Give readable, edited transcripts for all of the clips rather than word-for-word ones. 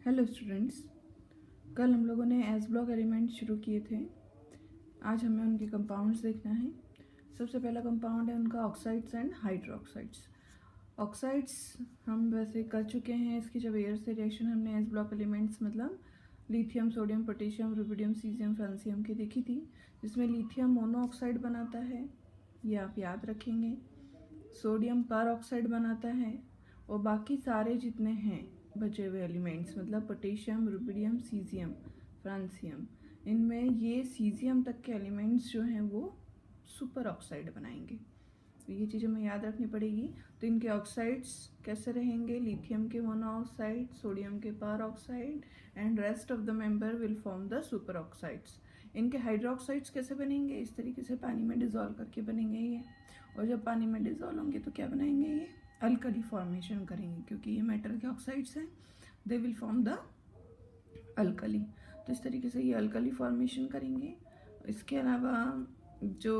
Hello students, कल हम लोगों ने एस ब्लॉक एलिमेंट शुरू किए थे। आज हमें उनके कंपाउंड्स देखना है। सबसे पहला कंपाउंड है उनका ऑक्साइड्स एंड हाइड्रोक्साइड्स। ऑक्साइड्स हम वैसे कर चुके हैं, इसकी जब एयर से रिएक्शन हमने एस ब्लॉक एलिमेंट्स मतलब lithium, sodium, potassium, rubidium, caesium, francium की देखी थी, जिसमें लिथियम मोनोऑक्साइड बनाता है, ये आप याद रखेंगे। सोडियम पर ऑक्साइड बनाता है और बाकी सारे जितने हैं बचे हुए एलिमेंट्स मतलब पोटेशियम, रुबिडियम, सीजियम, फ्रांसियम, इनमें ये सीजियम तक के एलिमेंट्स जो हैं वो सुपर ऑक्साइड बनाएंगे। तो ये चीज़ हमें याद रखनी पड़ेगी। तो इनके ऑक्साइड्स कैसे रहेंगे? लिथियम के मोनोऑक्साइड, सोडियम के पर oxide and rest of the member will form the super oxides. इनके हाइड्रोक्साइड्स कैसे बनेंगे? इस तरीके से पानी में डिजोल्व करके बनेंगे ये, और जब पानी में डिजोल्व होंगे तो क्या बनाएंगे? ये अल्कली फॉर्मेशन करेंगे, क्योंकि ये मेटल के ऑक्साइड्स हैं, they will form the alkali. तो इस तरीके से ये अल्कली फॉर्मेशन करेंगे। इसके अलावा जो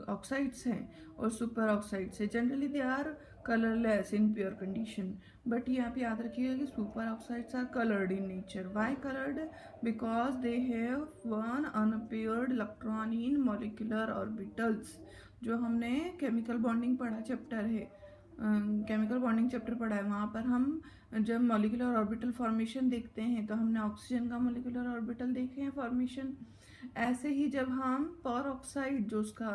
ऑक्साइड्स हैं और सुपर ऑक्साइड्स है, generally they are colourless in pure condition, but ये आप याद रखिएगा कि super oxides are coloured in nature. Why coloured? Because they have one unpaired electron in molecular orbitals. जो हमने केमिकल बॉन्डिंग पढ़ा चैप्टर है, केमिकल बॉन्डिंग चैप्टर पढ़ा है, वहाँ पर हम जब मॉलिक्यूलर ऑर्बिटल फॉर्मेशन देखते हैं तो हमने ऑक्सीजन का मॉलिक्यूलर ऑर्बिटल देखे हैं फॉर्मेशन। ऐसे ही जब हम पर ऑक्साइड, जो उसका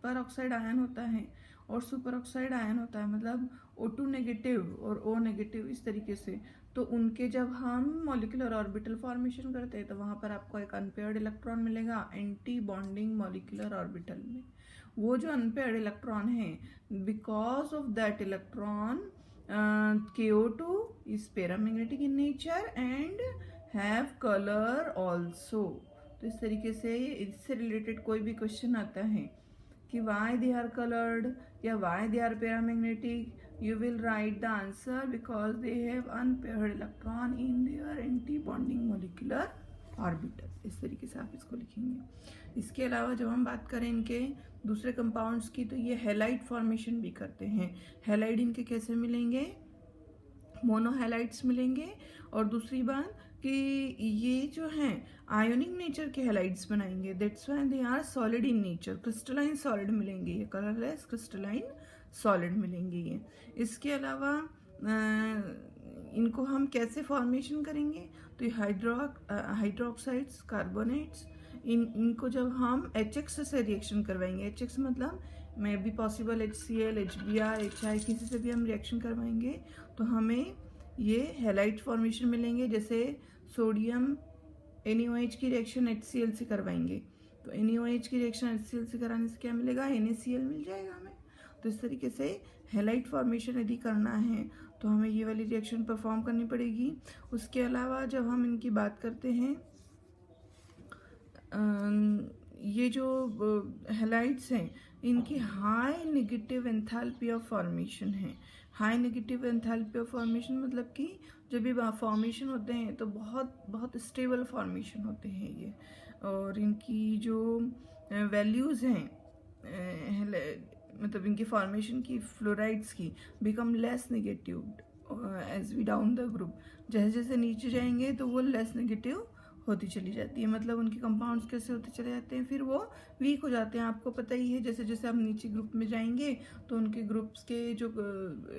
पर ऑक्साइड आयन होता है और सुपर ऑक्साइड आयन होता है, मतलब O2 नेगेटिव और O नेगेटिव, इस तरीके से, तो उनके जब हम मॉलिक्यूलर ऑर्बिटल फॉर्मेशन करते हैं तो वहाँ पर आपको एक अनपेयर्ड इलेक्ट्रॉन मिलेगा एंटी बॉन्डिंग मॉलिक्यूलर ऑर्बिटल में। वो जो अनपेयर्ड इलेक्ट्रॉन है, because of that electron KO2 is paramagnetic in nature and have color also। तो इस तरीके से इससे रिलेटेड कोई भी क्वेश्चन आता है कि why they are colored या why they are paramagnetic, you will write the answer because they have unpaired electron in their anti-bonding molecular orbital. इस तरीके से आप इसको लिखेंगे। इसके अलावा जब हम बात करें इनके दूसरे कंपाउंड्स की, तो ये हैलाइड फॉर्मेशन भी करते हैं। हैलाइड इनके कैसे मिलेंगे? मोनोहैलाइड्स मिलेंगे। और दूसरी बात कि ये जो हैं आयोनिक नेचर के हैलाइड्स बनाएंगे, that's why they are solid in nature. Crystalline solid मिलेंगे, ये कलरलेस क्रिस्टलाइन सॉलिड मिलेंगे ये। इसके अलावा इनको हम कैसे फॉर्मेशन करेंगे? तो हाइड्रोक्साइड्स, कार्बोनेट्स, इनको जब हम HX से रिएक्शन करवाएंगे, HX मतलब may be possible HCl, HBr, HI, किसी से भी हम रिएक्शन करवाएंगे तो हमें ये हैलाइड फॉर्मेशन मिलेंगे। जैसे सोडियम NaOH की रिएक्शन HCl से करवाएंगे तो NaOH की रिएक्शन HCl से कराने से क्या मिलेगा? NaCl मिल जाएगा हमें। तो इस तरीके से हैलाइड फॉर्मेशन यदि करना है तो हमें ये वाली रिएक्शन परफॉर्म करनी पड़ेगी। उसके अलावा जब हम इनकी बात करते हैं, ये जो हैलाइड्स हैं इनकी high negative enthalpy of formation है। High negative enthalpy of formation मतलब कि जब भी फॉर्मेशन होते हैं तो बहुत बहुत स्टेबल फॉर्मेशन होते हैं ये, और इनकी जो वैल्यूज़ हैं मतलब इनकी फॉर्मेशन की फ्लोराइड्स की become less negative as we down the group. जैसे जैसे नीचे जाएंगे तो वो लेस नेगेटिव होती चली जाती है, मतलब उनके कंपाउंड्स कैसे होते चले जाते हैं, फिर वो वीक हो जाते हैं। आपको पता ही है, जैसे जैसे आप नीचे ग्रुप में जाएंगे तो उनके ग्रुप्स के जो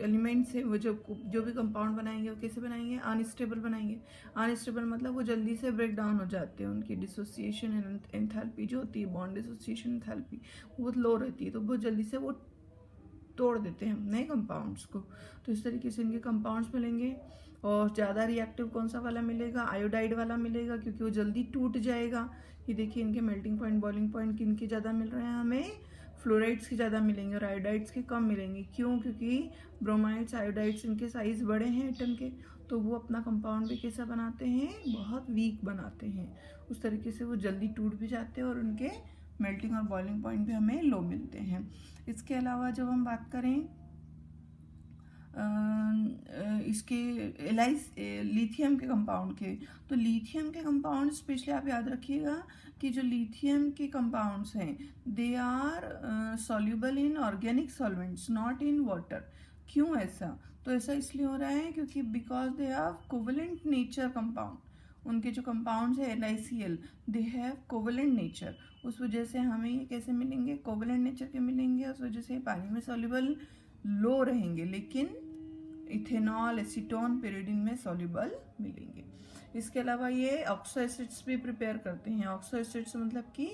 एलिमेंट्स हैं वो जो भी कंपाउंड बनाएंगे वो कैसे बनाएंगे? अनस्टेबल बनाएंगे। अनस्टेबल मतलब वो जल्दी से ब्रेक डाउन हो जाते हैं, उनकी डिसोसिएशन एंथैल्पी जो होती है, बॉन्ड डिसोसिएशन एंथैल्पी, वो लो रहती है, तो बहुत जल्दी से वो तोड़ देते हैं नए कंपाउंड्स को। तो इस तरीके से इनके कंपाउंड्स मिलेंगे। और ज़्यादा रिएक्टिव कौन सा वाला मिलेगा? आयोडाइड वाला मिलेगा, क्योंकि वो जल्दी टूट जाएगा। ये देखिए इनके मेल्टिंग पॉइंट, बॉइलिंग पॉइंट किनके ज़्यादा मिल रहे हैं हमें? फ्लोराइड्स के ज़्यादा मिलेंगे और आयोडाइड्स के कम मिलेंगे। क्यों? क्योंकि ब्रोमाइड्स, आयोडाइड्स, इनके साइज बड़े हैं एटम के, तो वो अपना कंपाउंड भी कैसा बनाते हैं? बहुत वीक बनाते हैं। उस तरीके से वो जल्दी टूट भी जाते हैं और उनके मेल्टिंग और बॉइलिंग पॉइंट भी हमें लो मिलते हैं। इसके अलावा जब हम बात करें इसके लिथियम के कंपाउंड के, तो लिथियम के कंपाउंड स्पेशली आप याद रखिएगा कि जो लिथियम के कंपाउंड्स हैं they are soluble in organic solvents, not in water. क्यों ऐसा? तो ऐसा इसलिए हो रहा है क्योंकि because they have covalent nature compound, उनके जो कंपाउंड्स है NaCl they have covalent nature, उस वजह से हमें ये कैसे मिलेंगे, कोवेलेंट नेचर के मिलेंगे, उस वजह से पानी में सॉल्युबल लो रहेंगे, लेकिन इथेनॉल, एसीटोन, pyridine में सॉल्युबल मिलेंगे। इसके अलावा ये ऑक्सो एसिड्स भी प्रिपेयर करते हैं। ऑक्सो एसिड्स मतलब कि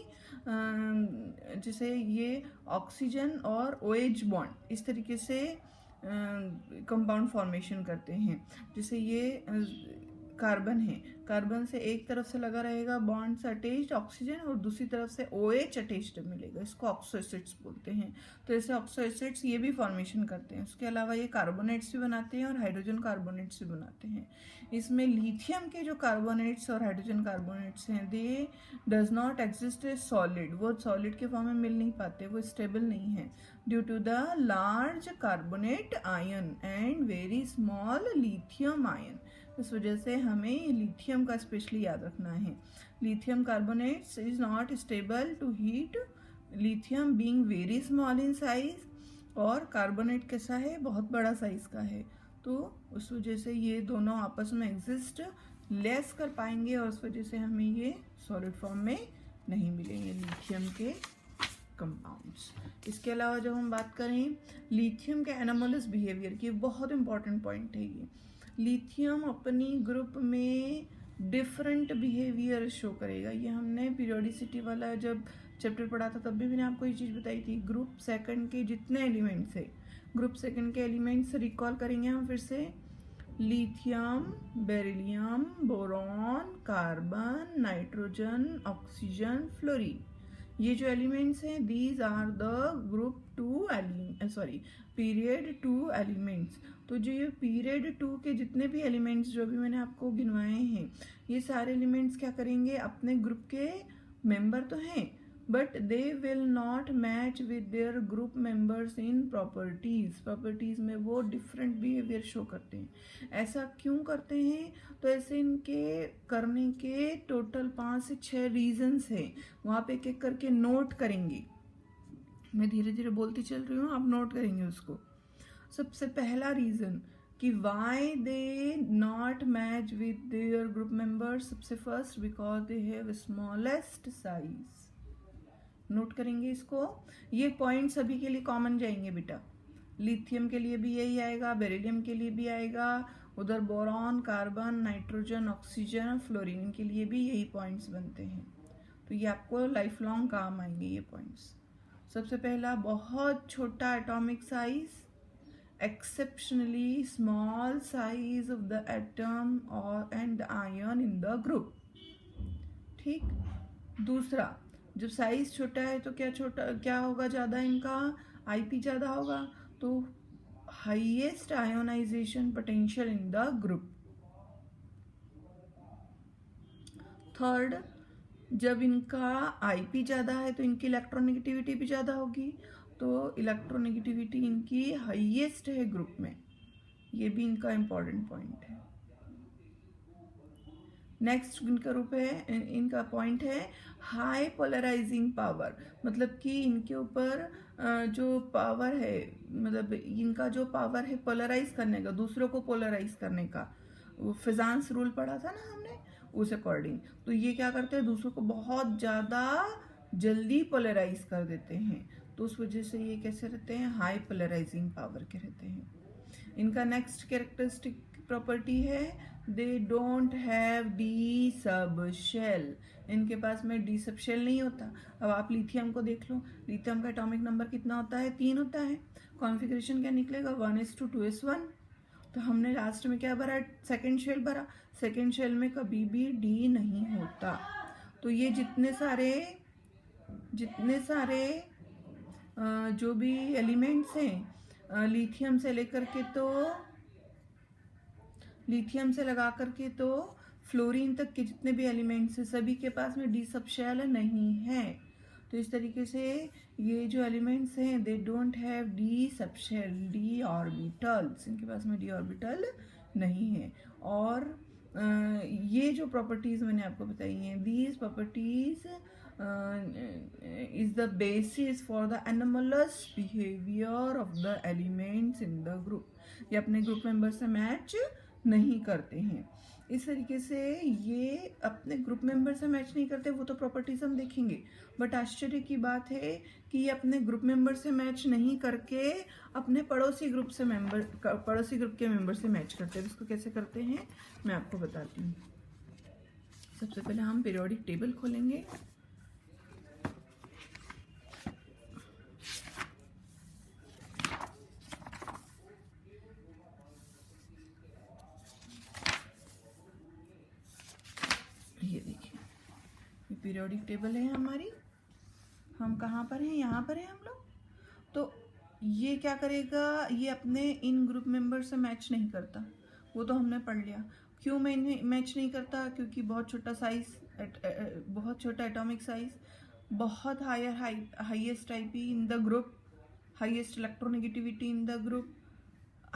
जैसे ये ऑक्सीजन और OH बॉन्ड इस तरीके से कंपाउंड फॉर्मेशन करते हैं। जैसे ये कार्बन है, कार्बन से एक तरफ से लगा रहेगा बॉन्ड से अटैच्ड ऑक्सीजन और दूसरी तरफ से OH अटैच्ड मिलेगा, इसको ऑक्सो एसिड्स बोलते हैं। तो ऐसे ऑक्सो एसिड्स ये भी फॉर्मेशन करते हैं। उसके अलावा ये कार्बोनेट्स भी बनाते हैं और हाइड्रोजन कार्बोनेट्स भी बनाते हैं। इसमें लिथियम के जो कार्बोनेट्स और हाइड्रोजन कार्बोनेट्स हैं they does not exist as solid, वो सॉलिड के फॉर्म में मिल नहीं पाते, वो स्टेबल नहीं है due to the large carbonate ion and very small lithium ion. इस वजह से हमें लिथियम का स्पेशली याद रखना है। Lithium carbonates is not stable to heat, lithium being very small in size, और कार्बोनेट कैसा है, बहुत बड़ा साइज का है, तो उस वजह से ये दोनों आपस में एग्जिस्ट लेस कर पाएंगे और उस वजह से हमें ये सॉलिड फॉर्म में नहीं मिलेंगे लिथियम के कंपाउंड्स। इसके अलावा जब हम बात करें लिथियम के एनोमलस बिहेवियर की, बहुत इंपॉर्टेंट पॉइंट है ये। लिथियम अपनी ग्रुप में डिफरेंट बिहेवियर शो करेगा। ये हमने पीरियोडिसिटी वाला जब चैप्टर पढ़ा था तब भी मैंने आपको ये चीज़ बताई थी। ग्रुप सेकंड के जितने एलिमेंट्स है, ग्रुप सेकंड के एलिमेंट्स रिकॉल करेंगे हम फिर से, lithium, beryllium, boron, carbon, nitrogen, oxygen, fluorine, ये जो एलिमेंट्स हैं these are the group 2 period 2 elements. तो जो ये पीरियड 2 के जितने भी एलिमेंट्स जो भी मैंने आपको गिनवाए हैं, ये सारे एलिमेंट्स क्या करेंगे, अपने ग्रुप के मेंबर तो हैं but they will not match with their group members in properties में वो डिफरेंट बिहेवियर शो करते हैं। ऐसा क्यों करते हैं, तो ऐसे इनके करने के टोटल 5 से 6 रीजंस हैं। वहाँ पे एक एक करके नोट करेंगे, मैं धीरे धीरे बोलती चल रही हूँ, आप नोट करेंगे उसको। सबसे पहला रीजन कि why they not match with their group members, सबसे first because they have smallest size. Note करेंगे इसको, ये पॉइंट सभी के लिए कॉमन जाएंगे बेटा, लिथियम के लिए भी यही आएगा, बेरिलियम के लिए भी आएगा, उधर boron, carbon, nitrogen, oxygen, fluorine के लिए भी यही पॉइंट्स बनते हैं। तो ये आपको लाइफ लॉन्ग काम आएंगे ये पॉइंट्स। सबसे पहला, बहुत छोटा atomic size, exceptionally small size of the atom or and the ion in the group। ठीक। दूसरा, जब साइज छोटा है तो क्या होगा, ज़्यादा इनका IP ज़्यादा होगा, तो highest ionization potential in the group. Third, जब इनका IP ज़्यादा है तो इनकी इलेक्ट्रोनेगेटिविटी भी ज़्यादा होगी, तो इलेक्ट्रोनेगेटिविटी इनकी हाईएस्ट है ग्रुप में, ये भी इनका इंपॉर्टेंट पॉइंट है। नेक्स्ट इनका पॉइंट है हाई पोलराइजिंग पावर, मतलब कि इनके ऊपर जो पावर है, मतलब इनका जो पावर है पोलराइज करने का, दूसरों को पोलराइज करने का, वो फिजांस रूल पढ़ा था ना हमने, उस अकॉर्डिंग। तो ये क्या करते हैं, दूसरों को बहुत ज़्यादा जल्दी पोलराइज कर देते हैं, तो उस वजह से ये कैसे रहते हैं, हाई पोलराइजिंग पावर के रहते हैं। इनका नेक्स्ट कैरेक्टरिस्टिक प्रॉपर्टी है they don't have d sub shell, इनके पास में डी सब शेल नहीं होता। अब आप लिथियम को देख लो, लिथियम का एटॉमिक नंबर कितना होता है, 3 होता है। कॉन्फ़िगरेशन क्या निकलेगा, 1:2:1। तो हमने लास्ट में क्या भरा, सेकेंड शेल भरा, सेकेंड शेल में कभी भी डी नहीं होता। तो ये जितने सारे जो भी एलिमेंट्स हैं लिथियम से लेकर के तो लिथियम से लगा करके तो फ्लोरीन तक के जितने भी एलिमेंट्स हैं सभी के पास में डी सब शेल नहीं है। तो इस तरीके से ये जो एलिमेंट्स हैं they don't have d sub shell, d orbitals, इनके पास में डी ऑर्बिटल नहीं है। और ये जो प्रॉपर्टीज मैंने आपको बताई हैं, these properties is the basis for the anomalous behavior of the elements in the group. ये अपने ग्रुप मेंबर से मैच नहीं करते हैं. इस तरीके से ये अपने ग्रुप मेंबर से मैच नहीं करते, वो तो प्रॉपर्टीज हम देखेंगे. बट आश्चर्य की बात है कि ये अपने ग्रुप मेंबर से मैच नहीं करके अपने पड़ोसी ग्रुप के मेंबर से मैच करते हैं. इसको कैसे करते हैं मैं आपको बताती हूँ. सबसे पहले हम पीरियोडिक टेबल खोलेंगे. ये देखिए, ये पीरियोडिक टेबल है हमारी. हम कहाँ पर हैं? यहाँ पर हैं हम लोग. तो ये क्या करेगा, ये अपने इन ग्रुप मेंबर से मैच नहीं करता, वो तो हमने पढ़ लिया. क्यों मैं इन्हें मैच नहीं करता? क्योंकि बहुत छोटा साइज, बहुत छोटा एटॉमिक साइज, बहुत highest IP in the group, highest electronegativity in the group,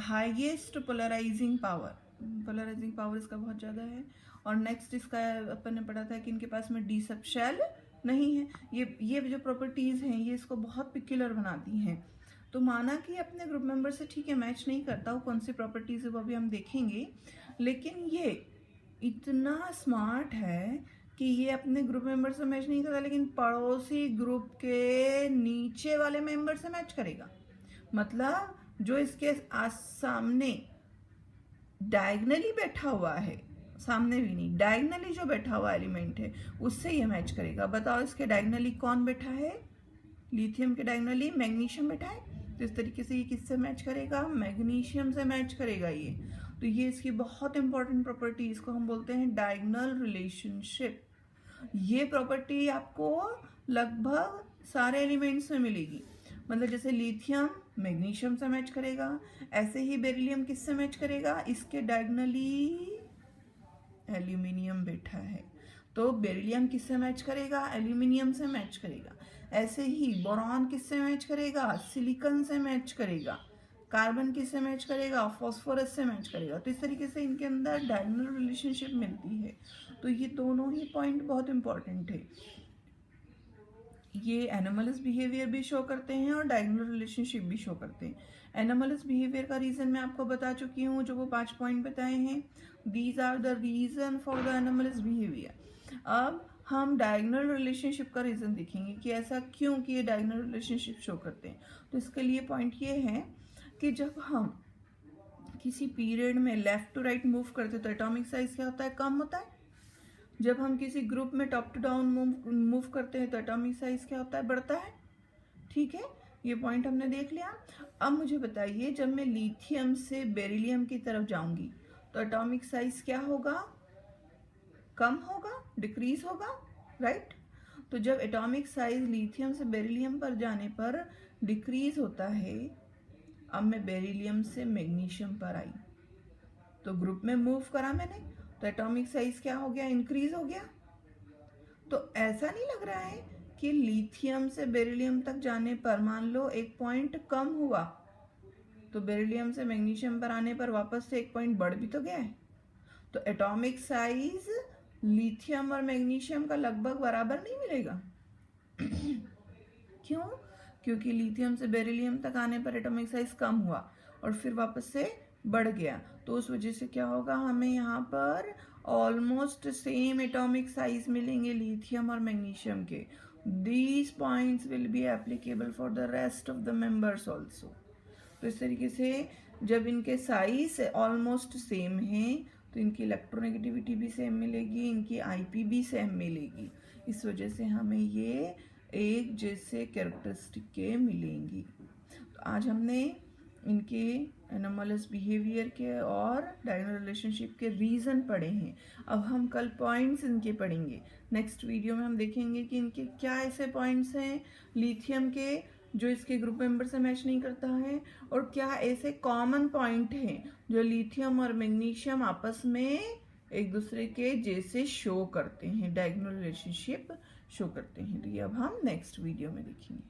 highest polarising power इसका बहुत ज़्यादा है. और नेक्स्ट इसका अपन ने पढ़ा था कि इनके पास में डी सब शेल नहीं है. ये जो प्रॉपर्टीज़ हैं ये इसको बहुत पिक्युलर बनाती हैं. तो माना कि अपने ग्रुप मेंबर से ठीक है मैच नहीं करता, वो कौन सी प्रॉपर्टीज़ है वो अभी हम देखेंगे. लेकिन ये इतना स्मार्ट है कि ये अपने ग्रुप मेंबर से मैच नहीं करता, लेकिन पड़ोसी ग्रुप के नीचे वाले मेंबर से मैच करेगा. मतलब जो इसके सामने डायगनली बैठा हुआ है, सामने भी नहीं, डायगनली जो बैठा हुआ एलिमेंट है उससे ये मैच करेगा. बताओ इसके डायगनली कौन बैठा है? लिथियम के डायगनली मैग्नीशियम बैठा है. तो इस तरीके से ये किससे मैच करेगा? मैग्नीशियम से मैच करेगा ये. तो ये इसकी बहुत इंपॉर्टेंट प्रॉपर्टी, इसको हम बोलते हैं डायगोनल रिलेशनशिप. ये प्रॉपर्टी आपको लगभग सारे एलिमेंट्स में मिलेगी. मतलब जैसे लिथियम मैग्नीशियम से मैच करेगा, ऐसे ही बेरिलियम किससे मैच करेगा? इसके डायगोनली एल्यूमिनियम बैठा है, तो बेरिलियम किससे मैच करेगा? एल्यूमिनियम से मैच करेगा. ऐसे ही बोरॉन किससे मैच करेगा? सिलिकॉन से मैच करेगा. कार्बन किससे मैच करेगा? फॉस्फोरस से मैच करेगा. तो इस तरीके से इनके अंदर डायगोनल रिलेशनशिप मिलती है. तो ये दोनों ही पॉइंट बहुत इंपॉर्टेंट है. ये एनोमलस बिहेवियर भी शो करते हैं और डायगोनल रिलेशनशिप भी शो करते हैं. एनोमलस बिहेवियर का रीजन मैं आपको बता चुकी हूँ, जो वो 5 पॉइंट बताए हैं. These are the reason for the anomalous behaviour. अब हम डायगोनल रिलेशनशिप का रीजन देखेंगे कि ऐसा क्यों कि ये डायगोनल रिलेशनशिप शो करते हैं. तो इसके लिए पॉइंट ये है कि जब हम किसी पीरियड में लेफ्ट टू राइट मूव करते हैं तो एटॉमिक साइज क्या होता है? कम होता है. जब हम किसी ग्रुप में टॉप टू डाउन मूव करते हैं तो एटॉमिक साइज क्या होता है? बढ़ता है. ठीक है, ये पॉइंट हमने देख लिया. अब मुझे बताइए, जब मैं लिथियम से बेरिलियम की तरफ जाऊंगी तो एटॉमिक साइज क्या होगा? कम होगा, डिक्रीज होगा, राइट. तो जब एटॉमिक साइज लिथियम से बेरिलियम पर जाने पर डिक्रीज होता है, अब मैं बेरिलियम से मैग्नीशियम पर आई तो ग्रुप में मूव करा मैंने, तो एटॉमिक साइज क्या हो गया? इंक्रीज हो गया. तो ऐसा नहीं लग रहा है कि लिथियम से बेरिलियम तक जाने पर मान लो एक पॉइंट कम हुआ, तो बेरिलियम से मैग्नीशियम पर आने पर वापस से एक पॉइंट बढ़ भी तो गया है. तो एटॉमिक साइज लिथियम और मैग्नीशियम का लगभग बराबर नहीं मिलेगा. क्यों? क्योंकि लिथियम से बेरिलियम तक आने पर एटॉमिक साइज कम हुआ और फिर वापस से बढ़ गया. तो उस वजह से क्या होगा? हमें यहाँ पर ऑलमोस्ट सेम एटॉमिक साइज मिलेंगे लिथियम और मैग्नीशियम के. These points will be applicable for the rest of the members also. तो इस तरीके से जब इनके साइज ऑलमोस्ट सेम हैं तो इनकी इलेक्ट्रोनेगेटिविटी भी सेम मिलेगी, इनकी आईपी भी सेम मिलेगी. इस वजह से हमें ये एक जैसे कैरेक्टरिस्टिक के मिलेंगी. तो आज हमने इनके एनोमलस बिहेवियर के और डायगोनल रिलेशनशिप के रीज़न पढ़े हैं. अब हम कल पॉइंट्स इनके पढ़ेंगे. नेक्स्ट वीडियो में हम देखेंगे कि इनके क्या ऐसे पॉइंट्स हैं लिथियम के जो इसके ग्रुप मेंबर से मैच नहीं करता है, और क्या ऐसे कॉमन पॉइंट हैं जो लिथियम और मैग्नीशियम आपस में एक दूसरे के जैसे शो करते हैं, डायगोनल रिलेशनशिप शो करते हैं. तो ये अब हम नेक्स्ट वीडियो में देखेंगे.